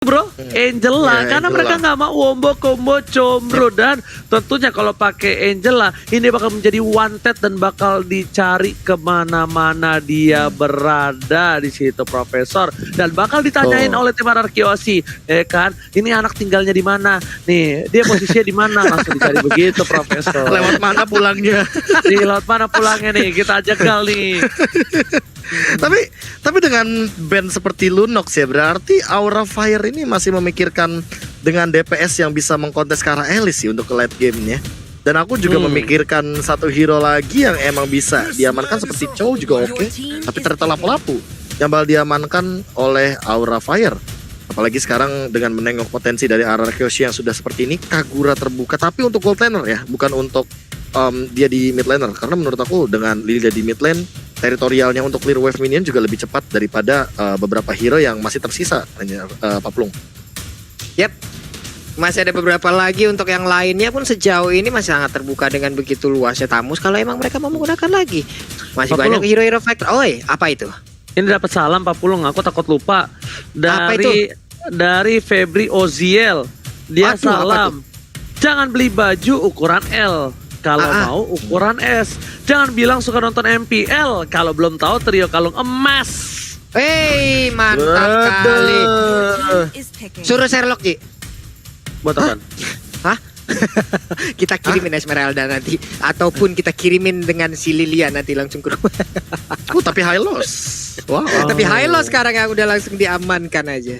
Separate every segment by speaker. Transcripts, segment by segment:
Speaker 1: Bro, Angela, karena
Speaker 2: Angela.
Speaker 1: mereka nggak mau wombo combo combro dan tentunya kalau pakai Angela ini bakal menjadi wanted dan bakal dicari kemana-mana dia berada di situ Profesor dan bakal ditanyain oleh tim Ararkiosi, ya kan? Ini anak tinggalnya di mana? Nih, dia posisinya di mana? Langsung dicari begitu Profesor.
Speaker 2: Lewat mana pulangnya?
Speaker 1: Nih, lewat mana pulangnya nih? Kita jegal nih.
Speaker 2: Tapi dengan band seperti Lunox ya, berarti Aura Fire ini masih memikirkan dengan DPS yang bisa mengkontes ke arah Elis sih untuk ke late game-nya. Dan aku juga memikirkan satu hero lagi yang emang bisa diamankan seperti Chow juga oke. Tapi ternyata lapu-lapu yang bakal diamankan oleh Aura Fire. Apalagi sekarang dengan menengok potensi dari Ararkiosi yang sudah seperti ini, Kagura terbuka. Tapi untuk gold laner ya, bukan untuk dia di mid laner. Karena menurut aku dengan Lilia di mid lane, teritorialnya untuk clear wave minion juga lebih cepat daripada beberapa hero yang masih tersisa, Paplung.
Speaker 3: Yap, masih ada beberapa lagi untuk yang lainnya pun sejauh ini masih sangat terbuka dengan begitu luasnya Tamus. Kalau emang mereka mau menggunakan lagi, masih banyak hero-hero factor. Oi, apa itu?
Speaker 1: Ini dapat salam Pak Pulung, aku takut lupa
Speaker 3: Apa itu?
Speaker 1: dari Febri Oziel. Dia
Speaker 3: Waduh, apa
Speaker 1: salam, jangan beli baju ukuran L. Kalau mau ukuran S. Jangan bilang suka nonton MPL kalau belum tahu trio kalung emas.
Speaker 3: Hey, mantap kali. Suruh Sherlock, Ji.
Speaker 1: Buat apaan?
Speaker 3: Hah? Kita kirimin Esmeralda nanti, ataupun kita kirimin dengan si Lilia nanti langsung ke rumah.
Speaker 2: Tapi high loss. Wow.
Speaker 3: Tapi Hilo sekarang yang udah langsung diamankan aja.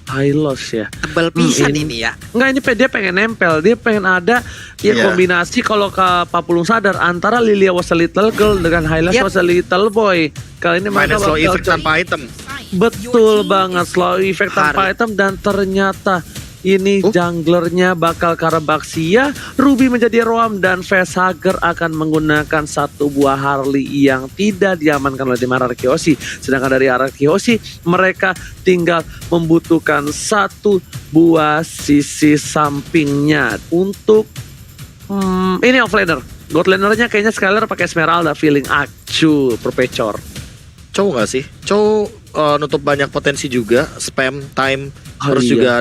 Speaker 1: High loss ya.
Speaker 3: Tebal pisan ini ya.
Speaker 1: Enggak, ini dia pengen nempel. Dia pengen ada kombinasi kalau ke Papulung sadar antara Lilia was a little girl dengan Hylas was a little boy. Kali ini mereka
Speaker 2: slow effect tanpa item.
Speaker 1: Betul banget, slow effect tanpa item. Dan ternyata ini junglernya bakal Karabaxia, Ruby menjadi Roam, dan Facehugger akan menggunakan satu buah Harley yang tidak diamankan oleh tim Ararkiosi. Sedangkan dari Ararkiosi mereka tinggal membutuhkan satu buah sisi sampingnya untuk ini offlaner. God lanernya kayaknya Skylar pakai Esmeralda, feeling acu Perpecor.
Speaker 2: Chow nggak sih? Chow nutup banyak potensi juga, spam time. Terus
Speaker 1: iya,
Speaker 2: juga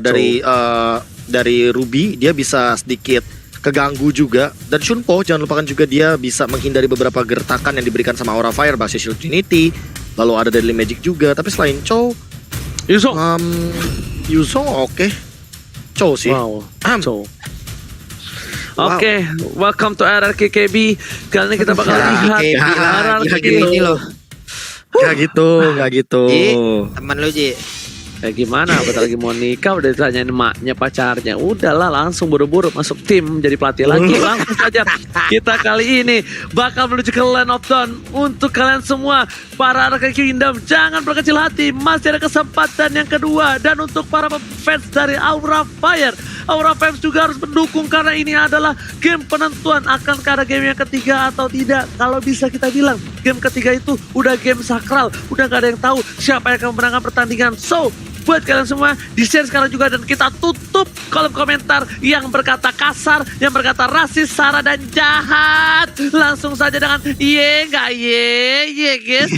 Speaker 2: dari Ruby dia bisa sedikit keganggu juga. Dan Shunpo jangan lupakan juga dia bisa menghindari beberapa gertakan yang diberikan sama Aura Fire, basis Shield Trinity. Lalu ada Deadly Magic juga. Tapi selain Chow, Yuzo oke. Chow sih.
Speaker 1: Wow. Chow. Oke, welcome to RRQKB. Kali ini kita bakal lihat
Speaker 3: RRQKB ini loh.
Speaker 2: Gak gitu.
Speaker 3: Ji, teman lu Ji.
Speaker 1: Kayak gimana, bentar lagi mau nikah udah ditanyain emaknya pacarnya. Udahlah langsung buru-buru masuk tim jadi pelatih lagi. Langsung saja kita kali ini bakal menuju ke Land of Dawn. Untuk kalian semua para rekan Kingdom, jangan berkecil hati, masih ada kesempatan yang kedua. Dan untuk para fans dari Aura Fire, Aura Fans juga harus mendukung karena ini adalah game penentuan akan ada game yang ketiga atau tidak. Kalau bisa kita bilang game ketiga itu udah game sakral, udah gak ada yang tahu siapa yang akan memenangkan pertandingan. So buat kalian semua, di-share sekarang juga dan kita tutup kolom komentar yang berkata kasar, yang berkata rasis, sara, dan jahat. Langsung saja dengan guys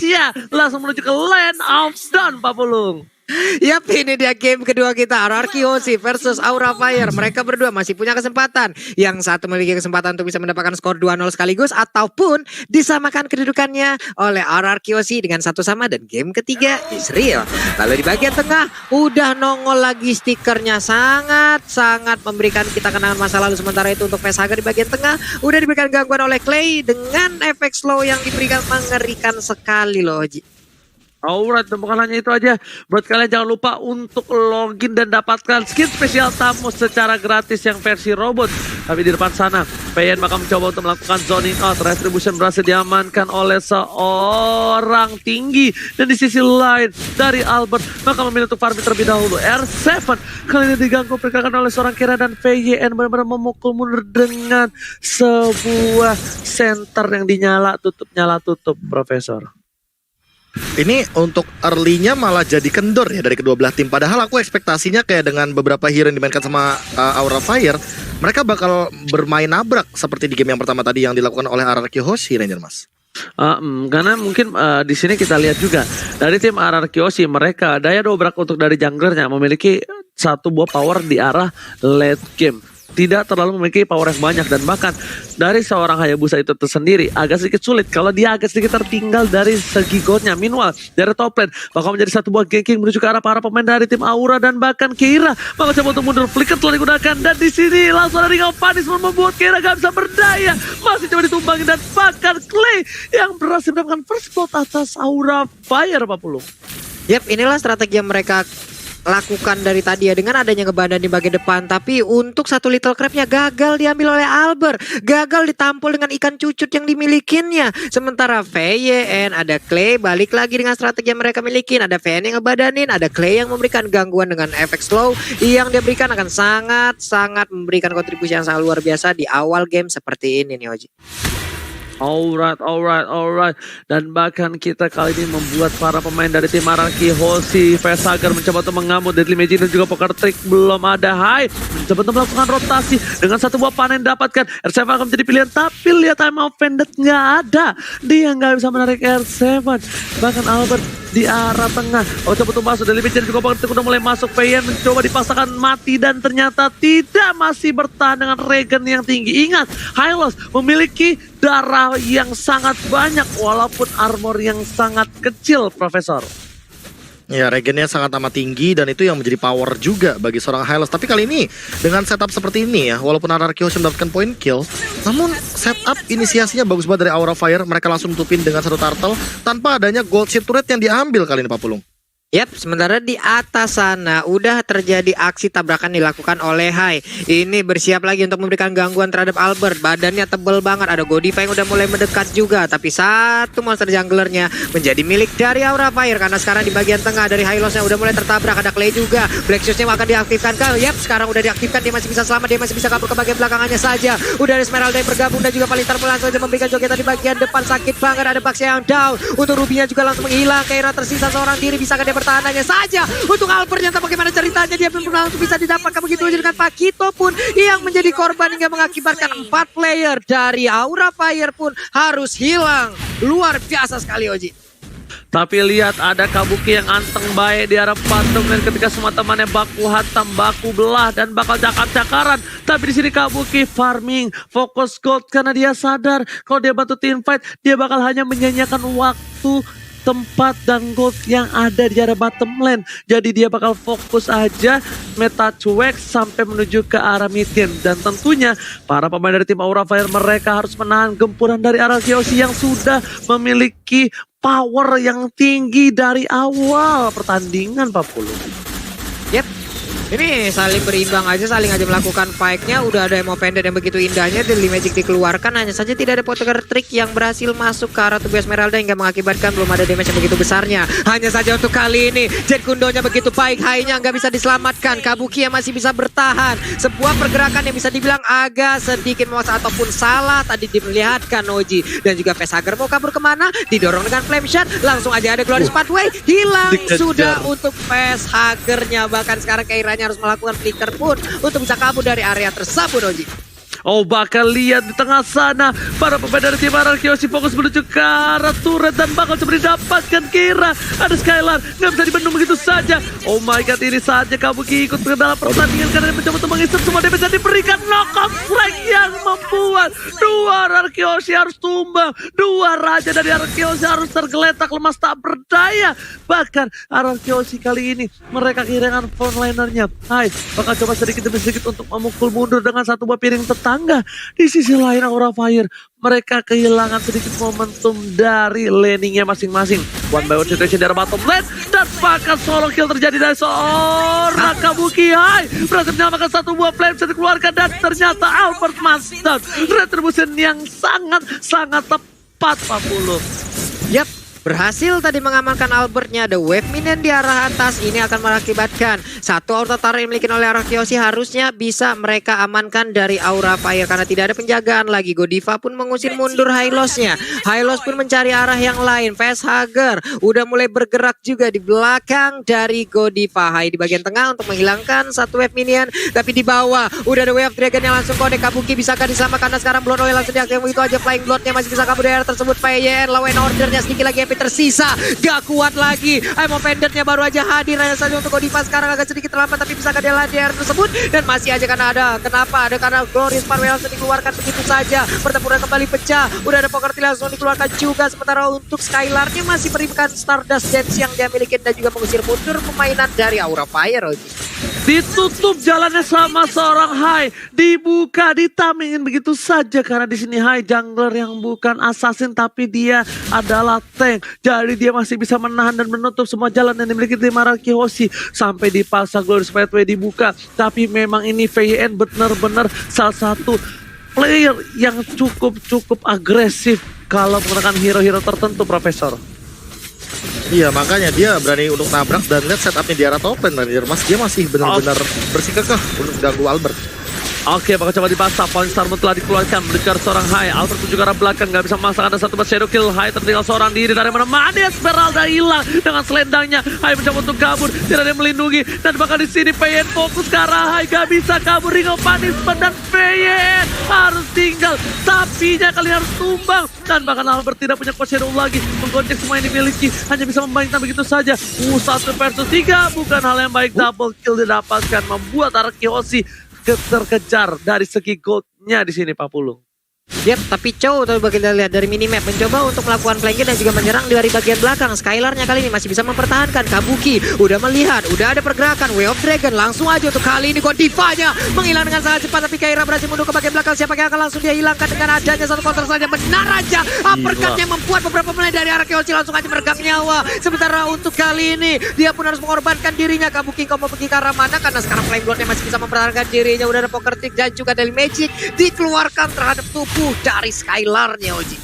Speaker 1: ya. Langsung menuju ke Land of Dawn, Pak Pulung.
Speaker 3: Yap, ini dia game kedua kita, Ararkiosi versus Aura Fire. Mereka berdua masih punya kesempatan. Yang satu memiliki kesempatan untuk bisa mendapatkan skor 2-0 sekaligus, ataupun disamakan kedudukannya oleh Ararkiosi dengan satu sama. Dan game ketiga is real. Lalu di bagian tengah udah nongol lagi stikernya, sangat memberikan kita kenangan masa lalu. Sementara itu untuk Facehugger di bagian tengah udah diberikan gangguan oleh Clay dengan efek slow yang diberikan mengerikan sekali loh.
Speaker 1: Alright, bukan hanya itu aja. Buat kalian jangan lupa untuk login dan dapatkan skin spesial Tamus secara gratis yang versi robot. Tapi di depan sana, PN bakal mencoba untuk melakukan zoning out. Retribution berhasil diamankan oleh seorang tinggi. Dan di sisi lain, dari Albert maka memilih untuk farming terlebih dahulu. R7 kali ini diganggu pergerakan oleh seorang Kira, dan VYN benar-benar memukul mundur dengan sebuah center yang dinyala tutup Profesor.
Speaker 2: Ini untuk early-nya malah jadi kendor ya dari kedua belah tim. Padahal aku ekspektasinya kayak dengan beberapa hero yang dimainkan sama Aura Fire, mereka bakal bermain nabrak seperti di game yang pertama tadi yang dilakukan oleh Ararkiosi, Ranger Mas.
Speaker 1: Karena mungkin di sini kita lihat juga dari tim RRQC mereka daya dobrak untuk dari junglernya memiliki satu buah power di arah late game. Tidak terlalu memiliki power yang banyak dan bahkan dari seorang Hayabusa itu tersendiri agak sedikit sulit kalau dia agak sedikit tertinggal dari segi goldnya. Meanwhile dari top lane bakal menjadi satu buah ganking menuju ke arah para pemain dari tim Aura dan bahkan Keira bakal coba untuk mundur. Flicker telah digunakan dan di sini langsung ada Ring of Punishment membuat Keira gak bisa berdaya, masih coba ditumbangi dan bahkan Clay yang berhasil mendapatkan first blood atas Aura Fire Pak Pulung.
Speaker 3: Yap, inilah strategi yang mereka lakukan dari tadi ya, dengan adanya ngebadan di bagian depan. Tapi untuk satu Little Crab-nya gagal diambil oleh Albert, gagal ditampol dengan ikan cucut yang dimilikinya. Sementara VYN ada Clay balik lagi dengan strategi yang mereka milikin. Ada VYN yang ngebadanin, ada Clay yang memberikan gangguan dengan efek slow yang dia berikan akan sangat memberikan kontribusi yang sangat luar biasa di awal game seperti ini nih Oji.
Speaker 1: Alright. Dan bahkan kita kali ini membuat para pemain dari tim RRQ Hoshi, Vesager mencoba untuk mengamuk Deadly Magic dan juga Poker Trick belum ada. Hai, mencoba untuk melakukan rotasi dengan satu buah panen dapatkan. R7 akan menjadi pilihan tapi lihat time of Vended nggak ada. Dia nggak bisa menarik R7. Bahkan Albert di arah tengah. Oh, coba untuk masuk Deadly Magic dan juga Poker Trick udah mulai masuk. VN mencoba dipaksakan mati dan ternyata tidak, masih bertahan dengan regen yang tinggi. Ingat, Hylos memiliki darah yang sangat banyak walaupun armor yang sangat kecil, Profesor.
Speaker 2: Ya, regennya sangat amat tinggi dan itu yang menjadi power juga bagi seorang Hylos. Tapi kali ini dengan setup seperti ini ya, walaupun RRQ mendapatkan point kill, namun setup inisiasinya bagus banget dari Aura Fire. Mereka langsung tutupin dengan satu turtle tanpa adanya gold ship turret yang diambil kali ini Pak Pulung.
Speaker 3: Yap, sementara di atas sana udah terjadi aksi tabrakan dilakukan oleh Hai. Ini bersiap lagi untuk memberikan gangguan terhadap Albert. Badannya tebel banget, ada Godiva yang udah mulai mendekat juga. Tapi satu monster junglernya menjadi milik dari Aura Fire. Karena sekarang di bagian tengah dari Hylosnya udah mulai tertabrak. Ada Clay juga, Black Shoes-nya akan diaktifkan. Yap, sekarang udah diaktifkan, dia masih bisa selamat. Dia masih bisa kabur ke bagian belakangannya saja. Udah ada Esmeralda yang bergabung dan juga Palitar langsung saja memberikan jogetan di bagian depan. Sakit banget, ada Bugs yang down. Untuk Rubinya juga langsung menghilang. Keira tersisa seorang diri, bisakah dia pertahanannya saja untuk Albert. Ternyata bagaimana ceritanya dia belum langsung bisa didapatkan begitu aja dengan Pakito pun yang menjadi korban hingga mengakibatkan 4 player dari Aura Fire pun harus hilang. Luar biasa sekali Oji.
Speaker 1: Tapi lihat ada Kabuki yang anteng baik di arah patung dan ketika semua temannya baku hantam, baku belah dan bakal cakar-cakaran. Tapi di sini Kabuki farming, fokus gold karena dia sadar kalau dia bantu team fight dia bakal hanya menyanyiakan waktu, tempat dan gold yang ada di arah bottom lane. Jadi dia bakal fokus aja meta cuek sampai menuju ke arah mid game. Dan tentunya para pemain dari tim Aura Fire mereka harus menahan gempuran dari arah Kyoshi yang sudah memiliki power yang tinggi dari awal pertandingan Pak Pulung.
Speaker 3: Yep. Ini saling berimbang aja, saling aja melakukan fight-nya. Udah ada emo pendek yang begitu indahnya, Deadly Magic dikeluarkan. Hanya saja tidak ada Poker Trick yang berhasil masuk ke arah tubuh Esmeralda hingga mengakibatkan belum ada damage yang begitu besarnya. Hanya saja untuk kali ini Jet Kundonya begitu baik, Hai-nya nggak bisa diselamatkan. Kabuki yang masih bisa bertahan. Sebuah pergerakan yang bisa dibilang agak sedikit memaksa ataupun salah tadi diperlihatkan Oji. Dan juga Vesager mau kabur kemana? Didorong dengan Flame Shot. Langsung aja ada Glorious Pathway. Hilang sudah untuk Vesagernya. Bahkan sekarang Keira harus melakukan flicker pun untuk bisa kabur dari area tersebut Oji.
Speaker 1: Oh, bakal lihat di tengah sana para pemain dari tim RRQ fokus menuju ke arah turret dan bakal coba didapatkan Keira. Ada Skylar, nggak bisa dibendung begitu saja. Oh my god, ini saatnya Kabuki ikut ke dalam pertandingan karena dia mencoba untuk mengisap semua damage dan diberikan knockout flag yang membuat dua RRQ harus tumbang. Dua raja dari RRQ harus tergeletak lemas tak berdaya. Bahkan RRQ kali ini mereka kehilangan frontlinernya. Hai, bakal coba sedikit demi sedikit untuk memukul mundur dengan satu buah piring tetangga. Di sisi lain Aura Fire mereka kehilangan sedikit momentum dari laningnya masing-masing. One by one situation dari bottom lane dan bahkan solo kill terjadi dari seorang Kabuki. Hai, berhasil menyelamatkan satu buah flame set dikeluarkan dan ternyata Albert Master retribution yang sangat tepat Pak Pulung.
Speaker 3: Yap. berhasil tadi mengamankan Albertnya. Ada wave minion di arah atas. Ini akan mengakibatkan satu auto turret yang dimiliki oleh Ararkiosi harusnya bisa mereka amankan dari Aura Fire karena tidak ada penjagaan lagi. Godiva pun mengusir mundur Hylosnya. Hylos pun mencari arah yang lain. Facehugger udah mulai bergerak juga di belakang dari Godiva. Hai di bagian tengah untuk menghilangkan satu wave minion, tapi di bawah udah ada wave dragon yang langsung connect. Kabuki bisakah disamakan? Karena sekarang Blood Oil langsung diaktifkan begitu aja. Flying Bloodnya masih bisa kabur dari area tersebut. PYR lawan ordernya sedikit lagi MP tersisa, gak kuat lagi. Aimo Pendantnya baru aja hadir hanya saja untuk Godiva sekarang agak sedikit terlambat, tapi bisakah dia lari di area tersebut? Dan masih aja karena ada, kenapa? Ada karena Glorious Power langsung dikeluarkan begitu saja. Pertempuran kembali pecah, udah ada Poker Tail langsung dikeluarkan juga. Sementara untuk Skylarnya masih berikan Stardust Dance yang dia miliki dan juga mengusir mundur permainan dari Aura Fire.
Speaker 1: Ditutup jalannya sama seorang Hai, dibuka, ditamingin begitu saja karena di sini Hai jungler yang bukan assassin tapi dia adalah tank. Jadi dia masih bisa menahan dan menutup semua jalan yang dimiliki tim Ararkiosi sampai dipaksa Glorious Pathway dibuka. Tapi memang ini VYN benar-benar salah satu player yang cukup agresif kalau menggunakan hero-hero tertentu, Profesor.
Speaker 2: Iya, makanya dia berani untuk nabrak dan lihat setupnya di arah top lane. Mas, dia masih benar-benar bersikukuh untuk ganggu Albert.
Speaker 1: Oke, bakal coba dipaksa. Point Star Moon telah dikeluarkan menuju seorang Hai. Albert menuju ke arah belakang, gak bisa memaksakan ada satu shadow kill. Hai tertinggal seorang diri dari mana-mana. Esmeralda hilang dengan selendangnya. Hai mencoba untuk kabur, tidak ada yang melindungi. Dan bahkan di sini PYN fokus ke arah Hai, gak bisa kabur. Ring of Punishment dan PYN harus tinggal. Sapinya kali harus tumbang. Dan bahkan Albert tidak punya shadow lagi. Menggonceng semua yang dimiliki, hanya bisa membayangkan begitu saja. 1 versus 3 bukan hal yang baik. Double kill didapatkan, membuat Ararkiosi terkejar dari segi goldnya di sini Pak Pulung.
Speaker 3: Yap, tapi Chow tapi kita lihat dari minimap mencoba untuk melakukan flanking dan juga menyerang dari bagian belakang. Skylarnya kali ini masih bisa mempertahankan. Kabuki udah melihat, udah ada pergerakan. Way of Dragon langsung aja untuk kali ini Godivanya menghilang dengan sangat cepat, tapi Kaira berhasil mundur ke bagian belakang. Siapa yang akan langsung dia hilangkan dengan adanya satu counter saja. Benar aja uppercut yang membuat beberapa pemain dari Ararkiosi langsung aja meregang nyawa. Sementara untuk kali ini dia pun harus mengorbankan dirinya. Kabuki kau mau pergi ke arah mana? Karena sekarang Flame Bloodnya masih bisa mempertahankan dirinya. Udah ada Poker Tick dan juga dari Magic dikeluarkan terhadap tubuh dari Skylarnya, Oji.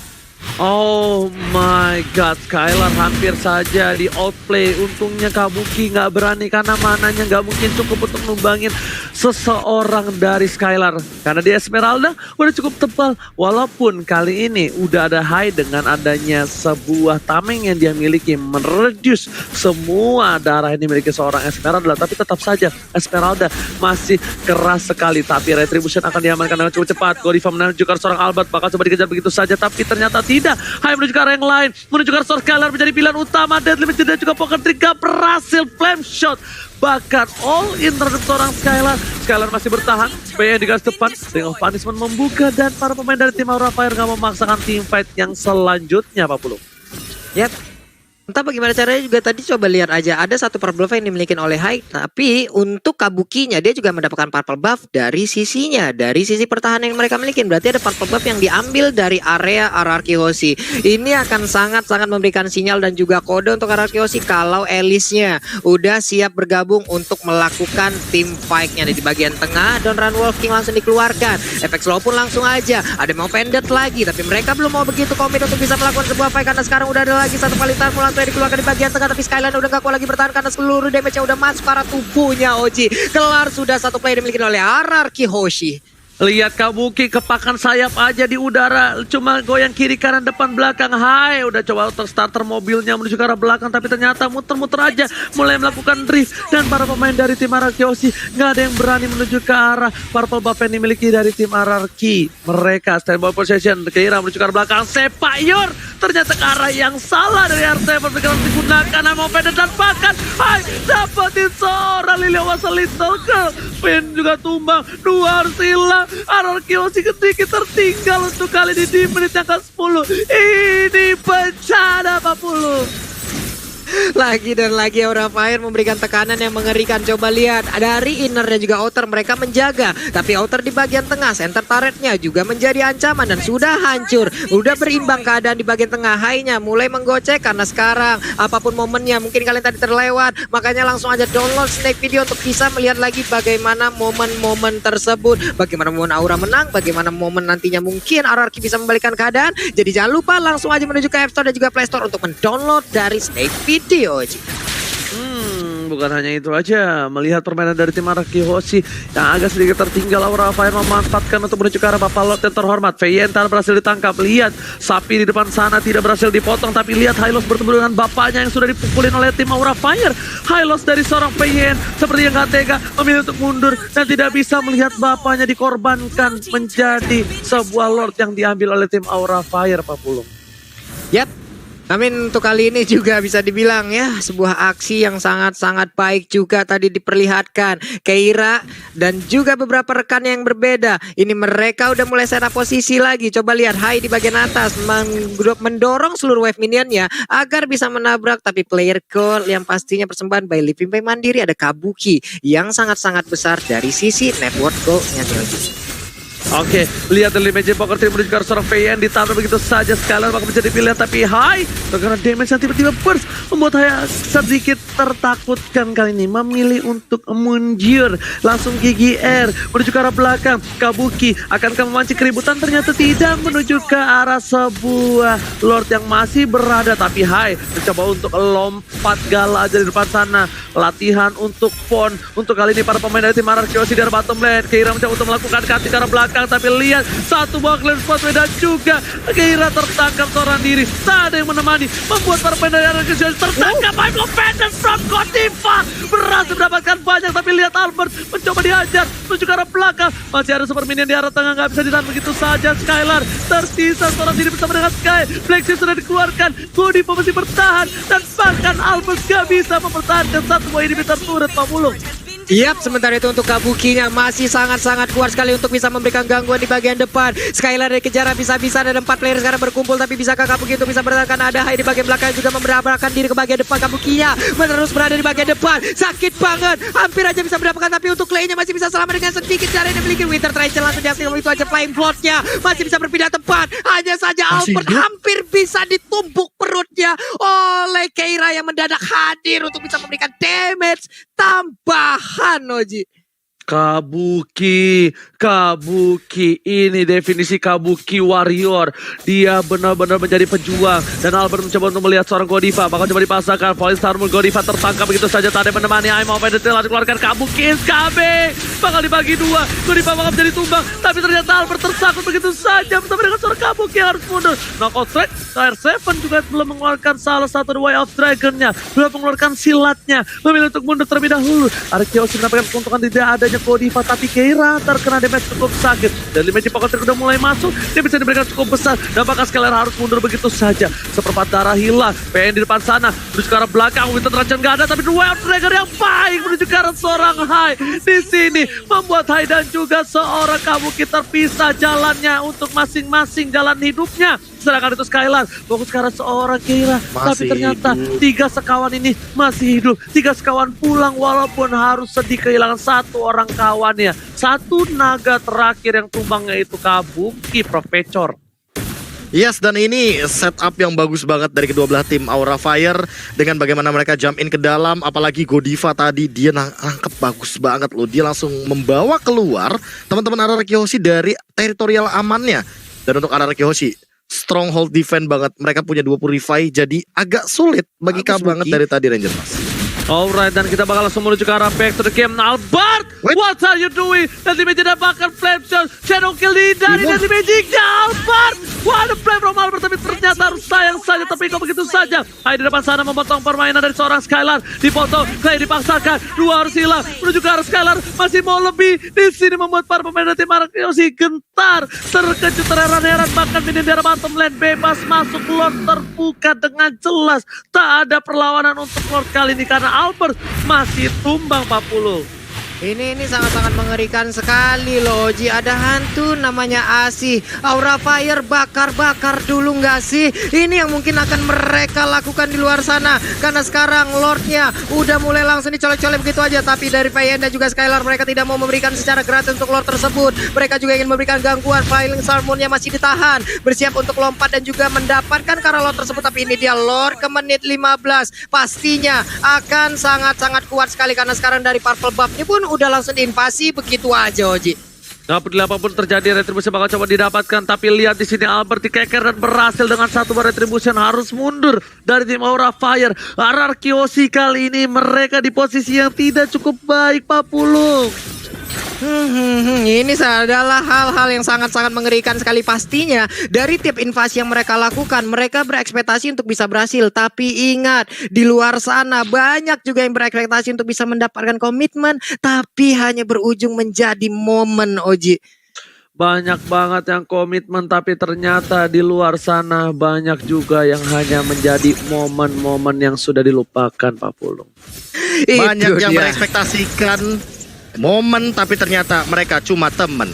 Speaker 1: Oh my god, Skylar hampir saja di outplay. Untungnya Kabuki nggak berani karena mananya nggak mungkin cukup untuk numbangin seseorang dari Skylar. Karena di Esmeralda udah cukup tebal. Walaupun kali ini udah ada Hai dengan adanya sebuah tameng yang dia miliki mereduce semua darah yang dimiliki seorang Esmeralda. Tapi tetap saja Esmeralda masih keras sekali. Tapi Retribution akan diamankan dengan cukup cepat. Godiva menuju ke seorang Albert, bakal coba dikejar begitu saja. Tapi ternyata tidak. Hai menuju ke arah yang lain, menuju ke arah Skylar menjadi pilihan utama. Deadly dan juga Poker Trick gak berhasil. Flame Shot bahkan all in terhadap seorang Skylar. Skylar masih bertahan, PYN di garis depan. Ring of Punishment membuka dan para pemain dari tim Aura Fire gak memaksakan team fight yang selanjutnya, Pak Pulung.
Speaker 3: Yap. Entah bagaimana caranya juga tadi coba lihat aja. Ada satu purple buff yang dimiliki oleh Hai. Tapi untuk Kabukinya dia juga mendapatkan purple buff dari sisinya. Dari sisi pertahanan yang mereka miliki. Berarti ada purple buff yang diambil dari area Ararkiosi. Ini akan sangat-sangat memberikan sinyal dan juga kode untuk Ararkiosi. Kalau Elisnya udah siap bergabung untuk melakukan team fight-nya. Di bagian tengah Don Run Wolf King langsung dikeluarkan. Efek slow pun langsung aja. Ada mau pendant lagi. Tapi mereka belum mau begitu komit untuk bisa melakukan sebuah fight. Karena sekarang udah ada lagi satu palitan langsung dikeluarkan di bagian tengah, tapi Skyline udah gak kuat lagi bertahan karena seluruh damage-nya udah masuk ke arah tubuhnya Oji. Kelar sudah satu play dimiliki oleh Ararkiosi.
Speaker 1: Lihat Kabuki kepakan sayap aja di udara, cuma goyang kiri kanan depan belakang. Hai udah coba untuk starter mobilnya menuju ke arah belakang, tapi ternyata muter-muter aja mulai melakukan drift. Dan para pemain dari tim Ararkiosi nggak ada yang berani menuju ke arah purple buff yang dimiliki dari tim Ararki. Mereka standby position, Kaira menuju ke arah belakang. Sepayur ternyata ke arah yang salah dari R7 mereka digunakan. Mau pendek dan bahkan Hai dapetin seorang Lilia was a little girl. Pin juga tumbang, 2 harus hilang. Ararkiosi sedikit tertinggal untuk kali ini di menit yang ke-10. Ini bencana Pak Pulung.
Speaker 3: Lagi dan lagi Aura Fire memberikan tekanan yang mengerikan. Coba lihat dari inner dan juga outer mereka menjaga. Tapi outer di bagian tengah, center turretnya juga menjadi ancaman dan sudah hancur. Udah berimbang keadaan di bagian tengah. High-nya mulai menggocek karena sekarang apapun momennya mungkin kalian tadi terlewat. Makanya langsung aja download Snake Video untuk bisa melihat lagi bagaimana momen-momen tersebut. Bagaimana momen Aura menang, bagaimana momen nantinya mungkin RRQ bisa membalikan keadaan. Jadi jangan lupa langsung aja menuju ke App Store dan juga Play Store untuk mendownload dari Snake Video.
Speaker 1: Bukan hanya itu aja, melihat permainan dari tim RRQ Hoshi yang agak sedikit tertinggal, Aura Fire memanfaatkan untuk menuju ke arah Bapak Lord yang terhormat. Veientar berhasil ditangkap, lihat sapi di depan sana tidak berhasil dipotong, tapi lihat Hylos bertemu dengan bapaknya yang sudah dipukulin oleh tim Aura Fire. Hylos dari seorang Veien seperti yang gak tega memilih untuk mundur dan tidak bisa melihat bapaknya dikorbankan menjadi sebuah Lord yang diambil oleh tim Aura Fire, Pak Pulung.
Speaker 3: Yap. Amin, untuk kali ini juga bisa dibilang ya sebuah aksi yang sangat-sangat baik juga tadi diperlihatkan. Keira dan juga beberapa rekan yang berbeda. Ini mereka udah mulai setup posisi lagi. Coba lihat Hai di bagian atas mendorong seluruh wave minionnya agar bisa menabrak. Tapi player core yang pastinya persembahan by Living Pay Mandiri ada Kabuki yang sangat-sangat besar dari sisi network goal-nya.
Speaker 1: Oke, lihat dari Magic Poker Team menuju ke arah seorang Veien, ditaruh begitu saja. Skylar bakal menjadi pilihan, tapi Hai karena damage yang tiba-tiba burst membuat Hai sedikit tertakutkan kali ini, memilih untuk mundur. Langsung GGR menuju ke arah belakang. Kabuki akankah memancing keributan? Ternyata tidak, menuju ke arah sebuah Lord yang masih berada, tapi Hai mencoba untuk lompat gala aja di depan sana. Latihan untuk Pon untuk kali ini para pemain dari tim RRQ Hoshi dari bottom lane. Keira mencoba untuk melakukan cutting ke arah belakang, tapi lihat satu buah clear spot dan juga Keira tertangkap seorang diri. Tak ada yang menemani, membuat para pemain dari RRQ Hoshi tertangkap. I'm Vengeance from Godiva berhasil mendapatkan banyak, tapi lihat Albert mencoba dihajar menuju ke arah belakang. Masih ada super minion di arah tengah, nggak bisa ditahan begitu saja. Skylar tersisa seorang diri bersama dengan Sky. Black Shield sudah dikeluarkan, Godiva masih bertahan dan bahkan Albert nggak bisa mempertahankan satu buah inhibitor turret, Pak Mulung.
Speaker 3: Yap, sementara itu untuk Kabukinya masih sangat-sangat kuat sekali untuk bisa memberikan gangguan di bagian depan. Skylar dikejar bisa-bisa, ada 4 player sekarang berkumpul, tapi bisakah Kabuki itu bisa bertahan? Ada Hai di bagian belakang juga memberabarakan diri ke bagian depan. Kabukinya terus berada di bagian depan, sakit banget, hampir aja bisa mendapatkan, tapi untuk Clay-nya masih bisa selamat dengan sedikit cara yang dimiliki. Winter Triangle langsung diaktifkan, itu aja Flying Float-nya masih bisa berpindah tempat. Hanya saja Albert hampir bisa ditumbuk perutnya oleh Keira yang mendadak hadir untuk bisa memberikan damage tambahan, Oji.
Speaker 1: Kabuki ini definisi Kabuki warrior. Dia benar-benar menjadi pejuang. Dan Albert mencoba untuk melihat seorang Godiva, bakal coba dipasangkan Voice Storm. Godiva tertangkap begitu saja, tak ada yang menemani. I'm open detail, dikeluarkan Kabuki SKB, bakal dibagi 2. Godiva bakal menjadi tumbang, tapi ternyata Albert tersangkut begitu saja bersama dengan seorang Kabuki yang harus mundur. Knockout strike, R7 juga belum mengeluarkan salah satu Way of Dragon-nya, belum mengeluarkan silatnya, memilih untuk mundur terlebih dahulu. RRQ Hoshi mendapatkan keuntungan tidak adanya Godiva, tapi Keira terkena damage cukup sakit. Dan Magic Pocket Trick udah mulai masuk, dia bisa diberikan cukup besar. Dan bakal Skylar harus mundur begitu saja. Seperempat darah hilang, PN di depan sana, menuju ke arah belakang. Winter Dragon gak ada, tapi Way of Dragon yang baik menuju ke arah seorang Hai. Di sini membuat Hai dan juga seorang Kabuki terpisah jalannya untuk masing-masing jalan hidupnya. Sedangkan itu Skylar fokus ke arah seorang Keira, tapi ternyata hidup. 3 sekawan ini masih hidup. 3 sekawan pulang walaupun harus sedih kehilangan satu orang kawannya. Satu naga terakhir yang tumbangnya itu Kabuki Profesor.
Speaker 2: Yes, dan ini setup yang bagus banget dari kedua belah tim Aura Fire dengan bagaimana mereka jump in ke dalam, apalagi Godiva tadi dia nangkep bagus banget loh. Dia langsung membawa keluar teman-teman RRQ Hoshi dari teritorial amannya. Dan untuk RRQ Hoshi stronghold defense banget, mereka punya 2 purify, jadi agak sulit bagi banget dari tadi Ranger Mas.
Speaker 1: Alright, dan kita bakal langsung menuju ke arah back to the game. Albert, what are you doing? Nanti Magic dapatkan flame shot, shadow kill dari nanti Magicnya Albert. Wah, ada flame from Albert, tapi ternyata harus sayang saja, tapi kok begitu saja. Hai di depan sana memotong permainan dari seorang Skylar, dipotong, Clay dipaksakan, 2 harus hilang, menuju ke arah Skylar, masih mau lebih. Di sini membuat para pemain dari tim RRQ Hoshi gentar, terkejut, terheran-heran, bahkan minion di arah bottom lane bebas masuk, Lord terbuka dengan jelas. Tak ada perlawanan untuk Lord kali ini karena Albert masih tumbang 40.
Speaker 3: Ini sangat-sangat mengerikan sekali loh Ji. Ada hantu namanya Asih. Aura Fire bakar-bakar dulu nggak sih? Ini yang mungkin akan mereka lakukan di luar sana. Karena sekarang Lordnya udah mulai langsung dicolek-colek begitu aja. Tapi dari Payen dan juga Skylar mereka tidak mau memberikan secara gratis untuk Lord tersebut. Mereka juga ingin memberikan gangguan. Flying Salmonnya masih ditahan. Bersiap untuk lompat dan juga mendapatkan karena Lord tersebut. Tapi ini dia Lord ke menit 15. Pastinya akan sangat-sangat kuat sekali. Karena sekarang dari Purple Buff-nya pun udah langsung diinvasi begitu aja Oji.
Speaker 1: Gak peduli apapun terjadi, retribusi bakal coba didapatkan. Tapi lihat di sini Albert dikeker dan berhasil dengan satu retribution harus mundur dari tim Aura Fire. RRQosi kali ini mereka di posisi yang tidak cukup baik, Pak Pulung.
Speaker 3: Ini adalah hal-hal yang sangat-sangat mengerikan sekali pastinya. Dari tiap invasi yang mereka lakukan, mereka berekspektasi untuk bisa berhasil. Tapi ingat, di luar sana banyak juga yang berekspektasi untuk bisa mendapatkan komitmen, tapi hanya berujung menjadi momen Oji.
Speaker 1: Banyak banget yang komitmen, tapi ternyata di luar sana banyak juga yang hanya menjadi momen-momen yang sudah dilupakan, Pak Pulung.
Speaker 2: Banyak yang
Speaker 3: dia.
Speaker 2: berekspektasikan momen, tapi ternyata mereka cuma temen.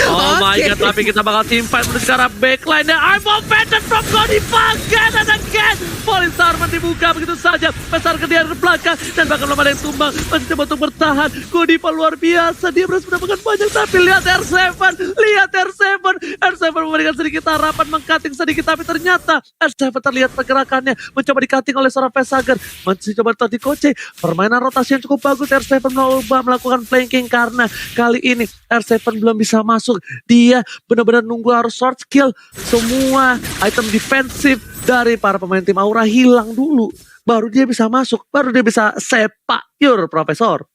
Speaker 1: Oh my god, tapi kita bakal team fight menuju ke arah backline. I'm offended from Godiva again and again. Police Arman dibuka begitu saja. Besar ke dia ke belakang dan bahkan belum ada yang tumbang. Masih coba untuk bertahan. Godiva luar biasa. Dia berhasil mendapatkan banyak, tapi lihat R7. Lihat R7. R7 memberikan sedikit harapan, mengcutting sedikit, tapi ternyata R7 terlihat pergerakannya. Mencoba di-cutting oleh seorang Vesager. Masih coba di Koce. Permainan rotasi yang cukup bagus. R7 melakukan flanking karena kali ini R7 belum bisa masuk. Dia benar-benar nunggu harus short skill. Semua item defensif dari para pemain tim Aura hilang dulu. Baru dia bisa masuk. Baru dia bisa sepak pure Profesor.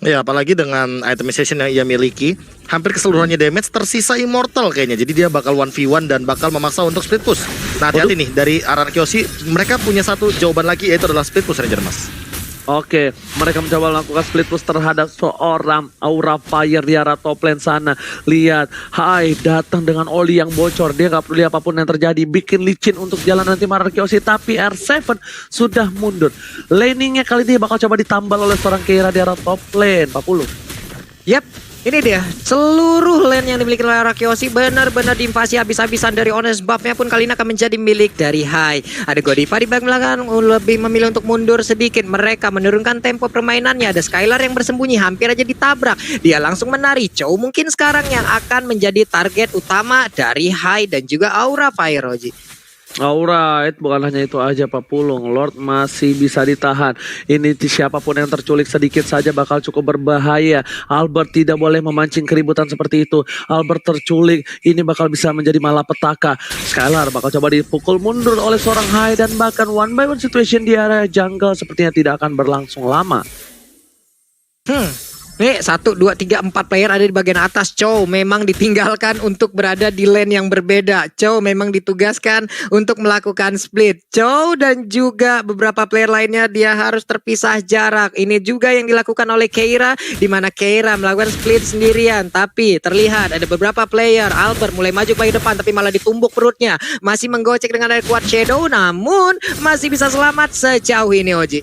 Speaker 2: Ya, apalagi dengan itemization yang ia miliki, hampir keseluruhannya damage tersisa immortal kayaknya. Jadi dia bakal 1v1 dan bakal memaksa untuk split push. Nah, hati-hati nih dari RRQosi, mereka punya satu jawaban lagi, yaitu adalah split push Ranger Mas.
Speaker 1: Oke, mereka mencoba melakukan split push terhadap seorang Aura Fire di arah top lane sana. Lihat, Hai datang dengan oli yang bocor. Dia gak peduli apapun yang terjadi. Bikin licin untuk jalan nanti RRQosi. Tapi R7 sudah mundur. Laningnya kali ini bakal coba ditambal oleh seorang Keira di arah top lane. 40.
Speaker 3: Yap, ini dia. Seluruh lane yang dimiliki oleh RRQosi benar-benar diinvasi habis-habisan. Dari Honest Buff-nya pun kali ini akan menjadi milik dari Hai. Ada Godiva di bagian belakang lebih memilih untuk mundur sedikit. Mereka menurunkan tempo permainannya. Ada Skylar yang bersembunyi hampir aja ditabrak. Dia langsung menari. Chow mungkin sekarang yang akan menjadi target utama dari Hai dan juga Aura Fire Roji.
Speaker 1: Alright, bukan hanya itu aja Pak Pulung. Lord masih bisa ditahan. Ini siapapun yang terculik sedikit saja bakal cukup berbahaya. Albert tidak boleh memancing keributan seperti itu. Albert terculik, ini bakal bisa menjadi malapetaka. Skylar bakal coba dipukul mundur oleh seorang Hai. Dan bahkan one by one situation di area jungle sepertinya tidak akan berlangsung lama.
Speaker 3: Nih 1, 2, 3, 4 player ada di bagian atas. Chow memang ditinggalkan untuk berada di lane yang berbeda. Chow memang ditugaskan untuk melakukan split. Chow dan juga beberapa player lainnya dia harus terpisah jarak. Ini juga yang dilakukan oleh Keira, di mana Keira melakukan split sendirian. Tapi terlihat ada beberapa player. Albert mulai maju ke depan tapi malah ditumbuk perutnya. Masih menggocek dengan ada kuat Shadow, namun masih bisa selamat sejauh ini Oji.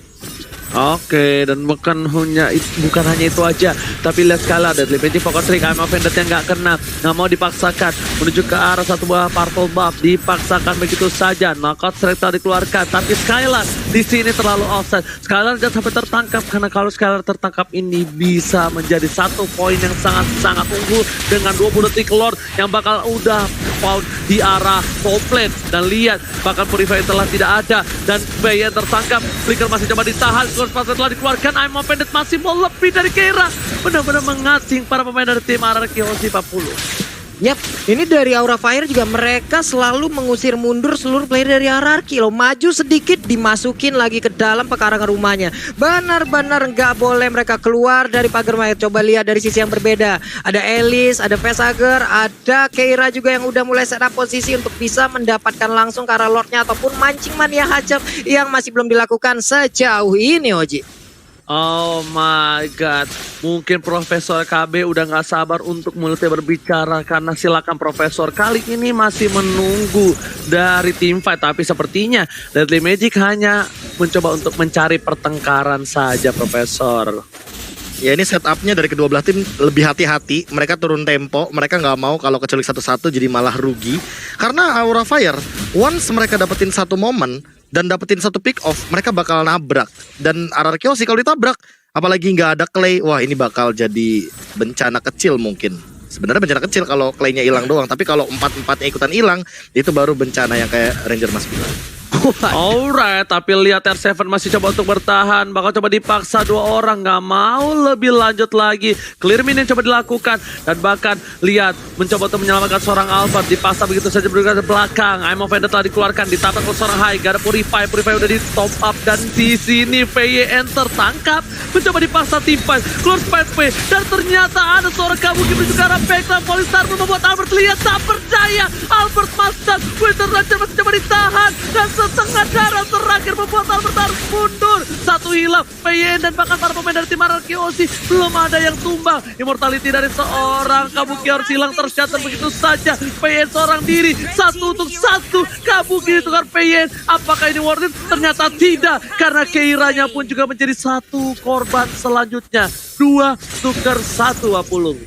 Speaker 1: Oke, dan bukan hanya itu aja, tapi lihat skala Deadly Magic Focus Ring. I'm offended yang nggak kena, nggak mau dipaksakan menuju ke arah satu buah Purple Buff, dipaksakan begitu saja. Knockout Strike telah dikeluarkan, tapi Skylar di sini terlalu offside. Skylar jangan sampai tertangkap, karena kalau Skylar tertangkap ini bisa menjadi satu poin yang sangat-sangat unggul dengan 20 detik Lord yang bakal udah found di arah top lane. Dan lihat, bahkan Purify telah tidak ada dan Bayan tertangkap. Flicker masih coba ditahan. Pasal telah dikeluarkan, I'm offended masih mau lebih dari Keira. Benar-benar mengasing para pemain dari tim RRQosi 40.
Speaker 3: Yap, ini dari Aura Fire juga mereka selalu mengusir mundur seluruh player dari RRQ loh. Maju sedikit dimasukin lagi ke dalam pekarangan rumahnya. Benar-benar nggak boleh mereka keluar dari pagar mayat. Coba lihat dari sisi yang berbeda. Ada Elise, ada Vesager, ada Keira juga yang udah mulai set up posisi untuk bisa mendapatkan langsung ke arah Lordnya ataupun mancing mania hajab yang masih belum dilakukan sejauh ini Oji.
Speaker 1: Oh my god, mungkin Profesor KB udah gak sabar untuk mulai berbicara, karena silakan Profesor kali ini masih menunggu dari tim fight. Tapi sepertinya Deadly Magic hanya mencoba untuk mencari pertengkaran saja Profesor.
Speaker 2: Ya ini setupnya dari kedua belah tim lebih hati-hati. Mereka turun tempo. Mereka nggak mau kalau kecuali satu-satu jadi malah rugi. Karena Aura Fire, once mereka dapetin satu momen dan dapetin satu pick off, mereka bakal nabrak. Dan RRQ sih kalau ditabrak, apalagi nggak ada Clay, wah ini bakal jadi bencana kecil mungkin. Sebenarnya bencana kecil kalau Clay-nya hilang doang. Tapi kalau empat-empatnya ikutan hilang, itu baru bencana yang kayak Ranger Mas bilang.
Speaker 1: Alright, tapi lihat R7 masih coba untuk bertahan. Bakal coba dipaksa dua orang, nggak mau lebih lanjut lagi. Clear minion coba dilakukan. Dan bahkan lihat, mencoba untuk menyelamatkan seorang Albert. Dipaksa begitu saja bergerak ke belakang. I'm Offender telah dikeluarkan, ditabrak oleh seorang High. Gak ada Purify udah di top up. Dan di sini VYN tertangkap. Mencoba dipaksa tim fight, keluar Spy. Dan ternyata ada seorang Kabuki menuju ke arah backline. Polystar membuat Albert lihat tak percaya. Albert Master, Winter Ranger masih coba ditahan. Dan setengah darah terakhir membuat Albert harus mundur. Satu hilang, PYN dan bahkan para pemain dari tim RRQ belum ada yang tumbang. Immortality dari seorang Kabuki harus hilang tercatat begitu saja. PYN seorang diri, 1 untuk 1. Kabuki ditukar PYN. Apakah ini worth it? Ternyata tidak. Karena Keiranya pun juga menjadi satu korban selanjutnya. 2 tukar 1 Apulung.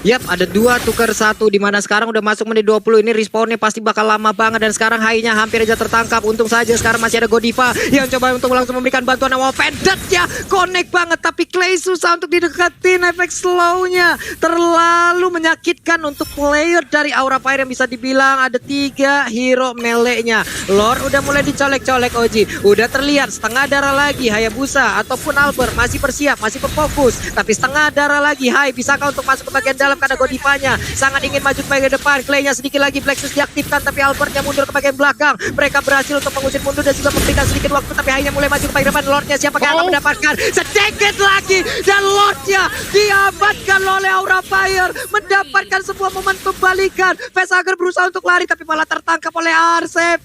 Speaker 3: Yap, ada 2 tukar 1 di mana sekarang udah masuk menit 20. Ini respawnnya pasti bakal lama banget dan sekarang High-nya hampir aja tertangkap. Untung saja sekarang masih ada Godiva yang coba untuk langsung memberikan bantuan sama Offender-nya. Connect banget tapi Clay susah untuk dideketin. Efek slow-nya terlalu menyakitkan untuk player dari Aura Fire yang bisa dibilang ada 3 hero melee-nya. Lord udah mulai dicolek-colek Oji. Udah terlihat setengah darah lagi Hayabusa ataupun Albert masih bersiap, masih berfokus. Tapi setengah darah lagi High bisakah untuk masuk ke bagian dalam? Karena Godivanya sangat ingin maju ke bagian depan. Clay-nya sedikit lagi Blacksus diaktifkan tapi Albertnya mundur ke bagian belakang. Mereka berhasil untuk mengusir mundur dan juga memberikan sedikit waktu tapi High-nya mulai maju ke bagian depan. Lordnya siapa yang akan mendapatkan sedikit lagi dan Lordnya diamankan oleh Aura Fire, mendapatkan sebuah momentum balikan. Facehager berusaha untuk lari tapi malah tertangkap oleh R7.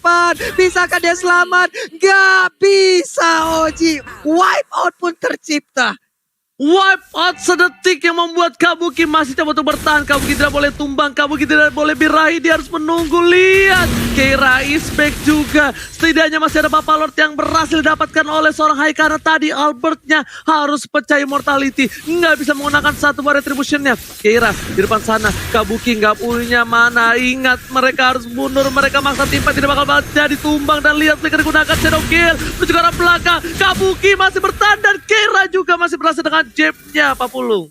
Speaker 3: Bisakah dia selamat? Gak bisa Oji. Wipe out pun tercipta.
Speaker 1: Wipe out sedetik yang membuat Kabuki masih coba untuk bertahan. Kabuki tidak boleh tumbang, Kabuki tidak boleh birahi, dia harus menunggu. Lihat, Keira is back juga. Setidaknya masih ada Bapak Lord yang berhasil didapatkan oleh seorang High. Karena tadi Albertnya harus pecah immortality, nggak bisa menggunakan satu bar retributionnya. Keira di depan sana, Kabuki nggak punya mana. Ingat, mereka harus mundur, mereka maksa timpa tidak bakal jadi tumbang. Dan lihat Flicker digunakan Shadow Kill menuju ke arah belakang. Kabuki masih bertahan dan Keira juga masih berhasil dengan jabnya Pak Pulung.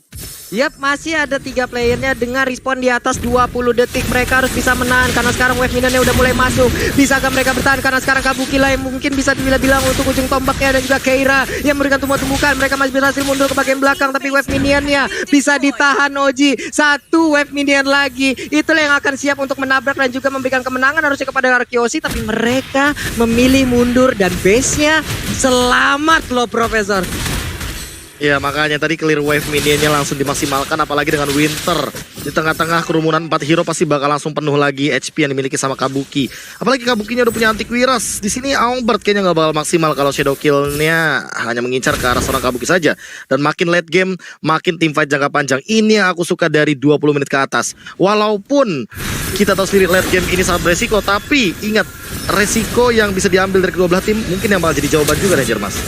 Speaker 3: Yap, masih ada 3 playernya dengan respon di atas 20 detik. Mereka harus bisa menahan karena sekarang wave minionnya udah mulai masuk. Bisakah mereka bertahan? Karena sekarang Kabuki lah yang mungkin bisa dibilang untuk ujung tombaknya dan juga Keira yang memberikan tumbuh-tumbukan. Mereka masih berhasil mundur ke bagian belakang tapi wave minionnya bisa ditahan Oji. 1 wave minion lagi. Itulah yang akan siap untuk menabrak dan juga memberikan kemenangan harusnya kepada RRQ, tapi mereka memilih mundur dan base-nya selamat loh Profesor.
Speaker 2: Ya makanya tadi clear wave minionnya langsung dimaksimalkan, apalagi dengan Winter di tengah-tengah kerumunan 4 hero pasti bakal langsung penuh lagi HP yang dimiliki sama Kabuki. Apalagi Kabukinya udah punya antivirus. Di sini Albert kayaknya nggak bakal maksimal kalau shadow kill-nya hanya mengincar ke arah seorang Kabuki saja. Dan makin late game, makin team fight jangka panjang. Ini yang aku suka dari 20 menit ke atas. Walaupun kita tahu sendiri late game ini sangat beresiko, tapi ingat resiko yang bisa diambil dari kedua belah tim mungkin yang bakal jadi jawaban juga Ranger Mas.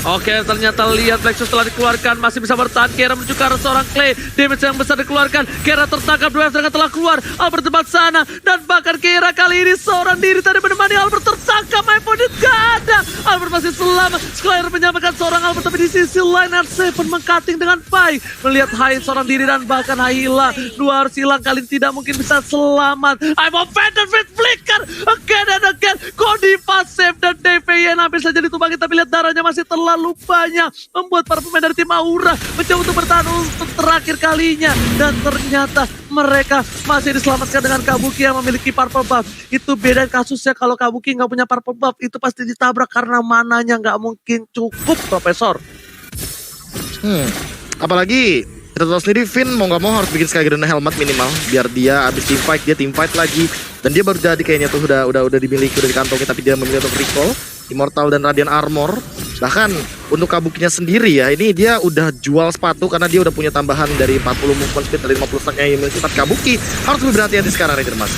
Speaker 1: Oke, ternyata lihat Lexus telah dikeluarkan, masih bisa bertahan. Keira menuju ke arah seorang Clay, damage yang besar dikeluarkan. Keira tertangkap, 2 F telah keluar. Albert tempat sana, dan bahkan Keira kali ini seorang diri tadi menemani Albert tertangkap. My opponent gak ada. Albert masih selamat. Squire menyamakan seorang Albert, tapi di sisi lain R7 mengcutting dengan baik. Melihat High seorang diri dan bahkan High hilang. 2 harus hilang, kali ini tidak mungkin bisa selamat. I'm offended with flicker again and again. Godiva save dan DPN hampir saja ditumbangi, tapi lihat darahnya masih terlalu banyak, membuat para pemain dari tim Aura mencoba untuk bertahan untuk terakhir kalinya. Dan ternyata mereka masih diselamatkan dengan Kabuki yang memiliki purple buff. Itu beda kasusnya kalau Kabuki nggak punya purple buff, itu pasti ditabrak karena mananya nggak mungkin cukup, Profesor.
Speaker 2: Apalagi kita tahu sendiri Finn mau nggak mau harus bikin Skygrenade helmet minimal biar dia abis team fight lagi, dan dia baru jadi kayaknya tuh udah dimiliki, udah dikantongi, tapi dia memilih untuk recall Immortal dan Radiant Armor. Bahkan untuk Kabukinya sendiri ya, ini dia udah jual sepatu karena dia udah punya tambahan dari 40 movement speed dari 50 stacknya yang dimiliki. Kabuki harus lebih berhati-hati sekarang Ranger Mas.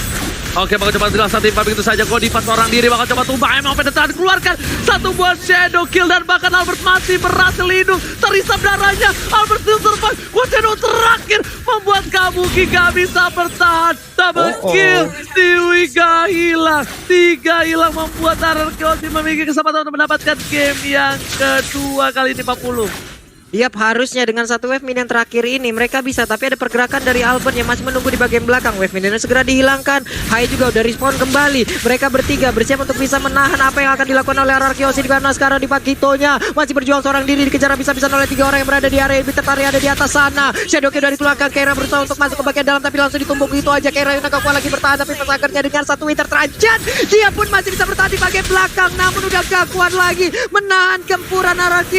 Speaker 1: Oke, bakal coba jelas satu timpa begitu saja. Godiva seorang diri bakal coba tumbang. Emang penetraan keluarkan satu buah shadow kill dan bahkan Albert masih berhasil hidup. Terisap darahnya. Albert still survive. Shadow terakhir membuat Kabuki gak bisa bertahan. Double kill. Tiwi gak hilang. 3 hilang membuat RRQ memiliki kesempatan untuk mendapatkan game yang kedua kali ini 40.
Speaker 3: Yap, harusnya dengan satu wave minion terakhir ini mereka bisa, tapi ada pergerakan dari Albert yang masih menunggu di bagian belakang. Wave minionnya segera dihilangkan. Hai juga udah respawn kembali. Mereka bertiga bersiap untuk bisa menahan apa yang akan dilakukan oleh RRQ di mana sekarang di Pakitonya masih berjuang seorang diri, dikejar bisa-bisa oleh 3 orang yang berada di area Bittertari ada di atas sana. Shadowkill dari keluarga Keira berusaha untuk masuk ke bagian dalam tapi langsung ditumbuk gitu aja. Keira yang agak kuat lagi bertahan tapi pesakernya dengan satu winter terancam. Dia pun masih bisa bertahan di bagian belakang namun udah gak kuat lagi menahan gempuran RRQ.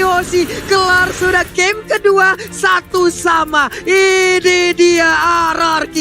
Speaker 3: Kelar sudah game kedua 1-1. Ini dia RRQ.